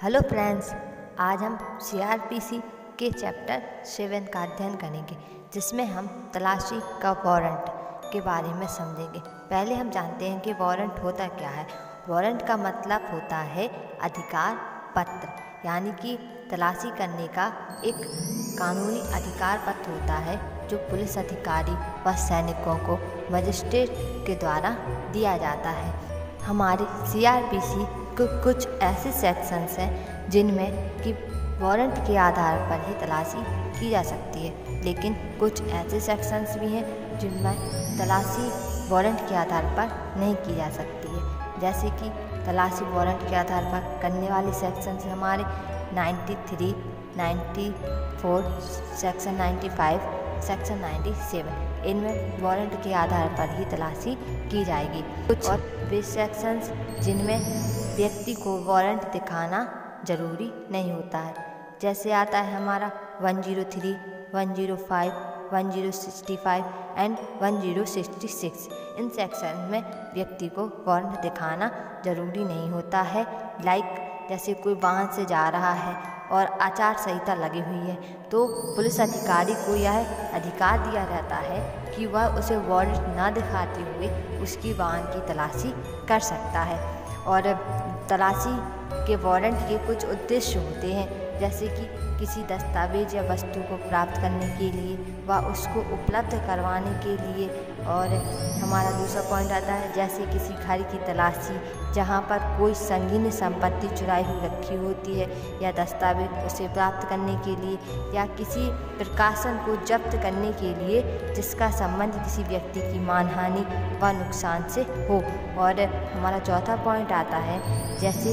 Hello friends, आज हम CrPC के चैप्टर 7 का अध्ययन करेंगे, जिसमें हम तलाशी का वारंट के बारे में समझेंगे। पहले हम जानते हैं कि वारंट होता क्या है। वारंट का मतलब होता है अधिकार पत्र, यानी कि तलाशी करने का एक कानूनी अधिकार पत्र होता है जो पुलिस अधिकारी व सैनिकों को मजिस्ट्रेट के द्वारा दिया जाता है। हमारे सीआरपीसी के कुछ ऐसे सेक्शंस हैं जिनमें कि वारंट के आधार पर ही तलाशी की जा सकती है, लेकिन कुछ ऐसे सेक्शंस भी हैं जिनमें तलाशी वारंट के आधार पर नहीं की जा सकती है। जैसे कि तलाशी वारंट के आधार पर करने वाले सेक्शंस हमारे 93, 94, सेक्शन 95, सेक्शन 97। इनमें वारंट के आधार पर ही तलाशी की जाएगी। कुछ और वे सेक्शंस जिनमें व्यक्ति को वारंट दिखाना जरूरी नहीं होता है, जैसे आता है हमारा 103, 105, 1065 एंड 1066। इन सेक्शन में व्यक्ति को वारंट दिखाना जरूरी नहीं होता है। जैसे कोई वाहन से जा रहा है और आचार संहिता लगी हुई है, तो पुलिस अधिकारी को यह अधिकार दिया जाता है कि वह उसे वारंट न दिखाते हुए उसकी वाहन की तलाशी कर सकता है। और तलाशी के वारंट के कुछ उद्देश्य होते हैं, जैसे कि किसी दस्तावेज या वस्तु को प्राप्त करने के लिए व उसको उपलब्ध करवाने के लिए। और हमारा दूसरा पॉइंट आता है जैसे किसी घर की तलाशी जहां पर कोई संगीन संपत्ति चुराई हुई रखी होती है, या दस्तावेज उसे प्राप्त करने के लिए, या किसी प्रकाशन को जब्त करने के लिए जिसका संबंध किसी व्यक्ति की मानहानि व नुकसान से हो। और हमारा चौथा पॉइंट आता है जैसे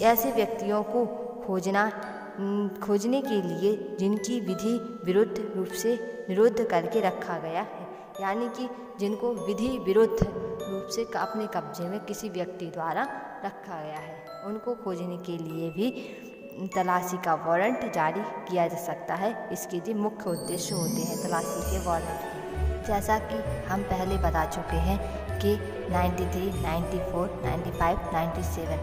ऐसे व्यक्तियों को खोजने के लिए जिनकी विधि विरुद्ध रूप से निरुद्ध करके रखा गया है, यानी कि जिनको विधि विरुद्ध रूप से अपने कब्जे में किसी व्यक्ति द्वारा रखा गया है, उनको खोजने के लिए भी तलाशी का वारंट जारी किया जा सकता है। इसके ये मुख्य उद्देश्य होते हैं तलाशी के वारंट के, जैसा कि हम पहले बता चुके हैं कि 93, 94, 95, 97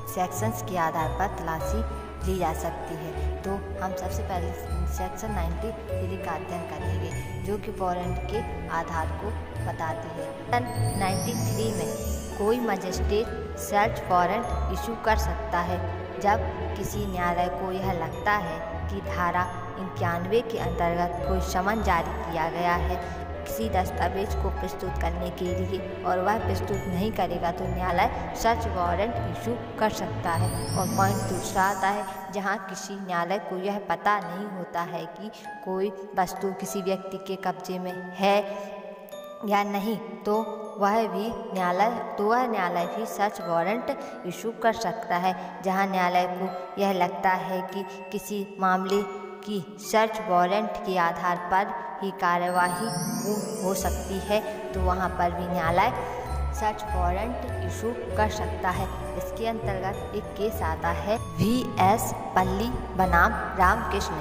सेक्शंस के आधार पर तलाशी ली जा सकती है। तो हम सबसे पहले सेक्शन 93 का अध्ययन करेंगे, जो कि वारंट के आधार को बताती है। सेक्शन 93 में कोई मजिस्ट्रेट सर्च वारंट इशू कर सकता है जब किसी न्यायालय को यह लगता है कि धारा 91 के अंतर्गत कोई समन जारी किया गया है किसी दस्तावेज को प्रस्तुत करने के लिए, और वह प्रस्तुत नहीं करेगा तो न्यायालय सर्च वारंट इशू कर सकता है। और पॉइंट दूसरा आता है जहां किसी न्यायालय को यह पता नहीं होता है कि कोई वस्तु किसी व्यक्ति के कब्जे में है या नहीं, तो वह न्यायालय भी सर्च वारंट इशू कर सकता है। जहां न्यायालय को यह लगता है कि किसी मामले की सर्च वारंट के आधार पर ही कार्यवाही हो सकती है, तो वहां पर भी न्यायालय सर्च वारंट इशू कर सकता है। इसके अंतर्गत एक केस आता है VS पल्ली बनाम रामकृष्ण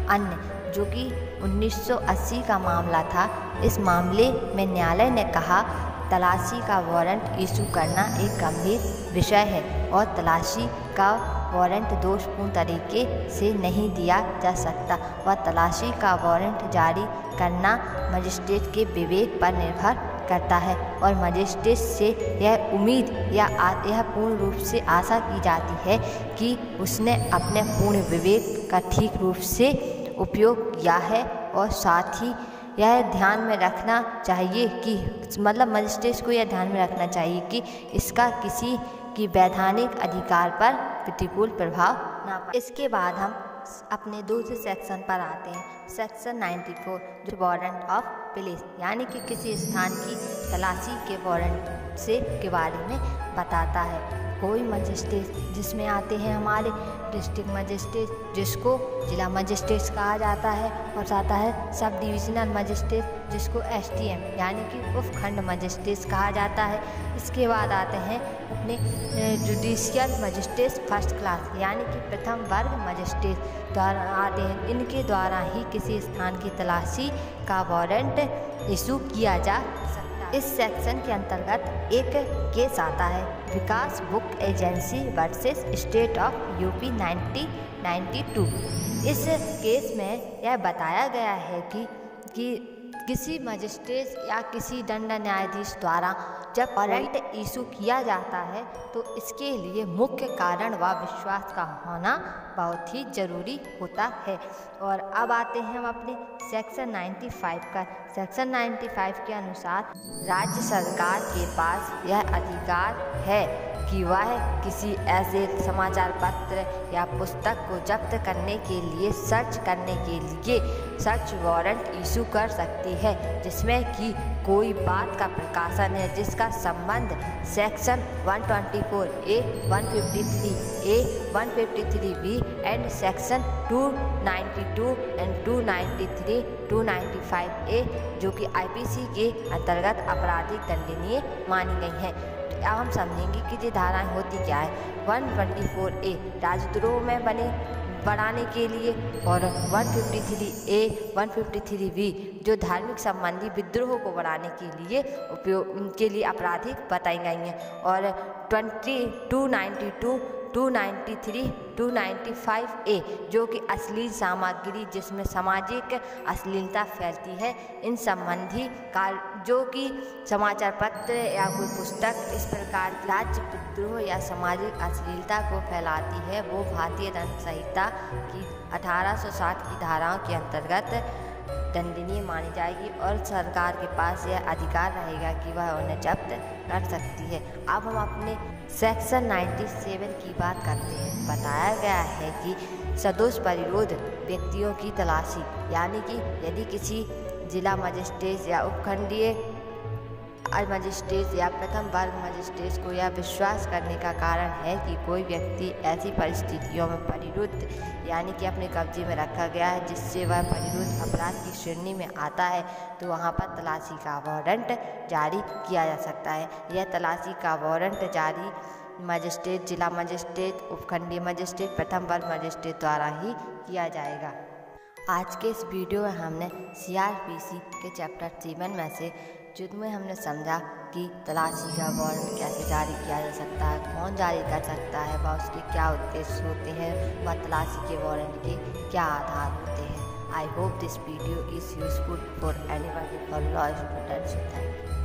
अन्य, जो कि 1980 का मामला था। इस मामले में न्यायालय ने कहा तलाशी का वारंट इशू करना एक गंभीर विषय है और तलाशी का वारंट दोषपूर्ण तरीके से नहीं दिया जा सकता व तलाशी का वारंट जारी करना मजिस्ट्रेट के विवेक पर निर्भर करता है, और मजिस्ट्रेट से यह उम्मीद या यह पूर्ण रूप से आशा की जाती है कि उसने अपने पूर्ण विवेक का ठीक रूप से उपयोग किया है। और साथ ही यह ध्यान में रखना चाहिए कि मजिस्ट्रेट को यह ध्यान में रखना चाहिए कि इसका किसी की वैधानिक अधिकार पर प्रतिकूल प्रभाव ना पड़े। इसके बाद हम अपने दूसरे सेक्शन पर आते हैं, सेक्शन 94, जो वारंट ऑफ प्लेस, यानी कि किसी स्थान की तलाशी के वारंट के बारे में बताता है। कोई मजिस्ट्रेट, जिसमें आते हैं हमारे डिस्ट्रिक्ट मजिस्ट्रेट, जिसको जिला मजिस्ट्रेट कहा जाता है, और आता है सब डिविजनल मजिस्ट्रेट, जिसको SDM यानी कि उपखंड मजिस्ट्रेट कहा जाता है। इसके बाद आते हैं अपने जुडिशियल मजिस्ट्रेट फर्स्ट क्लास, यानी कि प्रथम वर्ग मजिस्ट्रेट द्वारा आते हैं। इनके द्वारा ही किसी स्थान की तलाशी का वारंट इशू किया जा सकता है। इस सेक्शन के अंतर्गत एक केस आता है, Vikas book agency versus state of UP 1992। इस केस में यह बताया गया है कि किसी मजिस्ट्रेट या किसी दंड न्यायाधीश द्वारा जब वारंट इशू किया जाता है तो इसके लिए मुख्य कारण व विश्वास का होना बहुत ही ज़रूरी होता है। और अब आते हैं हम अपने सेक्शन 95 का। सेक्शन 95 के अनुसार राज्य सरकार के पास यह अधिकार है कि वह किसी ऐसे समाचार पत्र या पुस्तक को जब्त करने के लिए सर्च करने के लिए सर्च वारंट इशू कर सकती है जिसमें कि कोई बात का प्रकाशन है जिसका संबंध section 124A, 153A, 153B and section 292 and 293, 295A जो कि IPC के अंतर्गत आपराधिक दंडनीय मानी गई हैं। अब हम समझेंगे कि ये धाराएं होती क्या है। 124A राजद्रोह में बढ़ाने के लिए और 153A, 153B जो धार्मिक संबंधी विद्रोह को बढ़ाने के लिए उपयोग के लिए आपराधिक बताई गई हैं और 292, 293, 295A जो कि अश्लील सामग्री जिसमें सामाजिक अश्लीलता फैलती है इन संबंधी जो कि समाचार पत्र या कोई पुस्तक इस प्रकार राज्य विद्रोह या सामाजिक अश्लीलता को फैलाती है वो भारतीय दंड संहिता की 1860 की धाराओं के अंतर्गत दंडनीय मानी जाएगी और सरकार के पास यह अधिकार रहेगा कि वह उन्हें जब्त कर सकती है। अब हम अपने सेक्शन 97 की बात करते हैं। बताया गया है कि सदोष परिरोध व्यक्तियों की तलाशी, यानी कि यदि किसी जिला मजिस्ट्रेट या उपखंडीय मजिस्ट्रेट या प्रथम वर्ग मजिस्ट्रेट को यह विश्वास करने का कारण है कि कोई व्यक्ति ऐसी परिस्थितियों में परिरुद्ध यानी कि अपने कब्जे में रखा गया है जिससे वह परिरुद्ध अपराध की श्रेणी में आता है तो वहां पर तलाशी का वारंट जारी किया जा सकता है। यह तलाशी का वारंट जारी मजिस्ट्रेट, जिला मजिस्ट्रेट, उपखंडीय मजिस्ट्रेट, प्रथम वर्ग मजिस्ट्रेट द्वारा ही किया जाएगा। आज के इस वीडियो में हमने CRPC के चैप्टर 7 में से जिसमें हमने समझा कि तलाशी का वारंट कैसे जारी किया जा सकता है, कौन जारी कर सकता है व उसके क्या उद्देश्य होते हैं व तलाशी के वारंट के क्या आधार होते हैं। I hope this video is useful for anybody for law students. Thank you.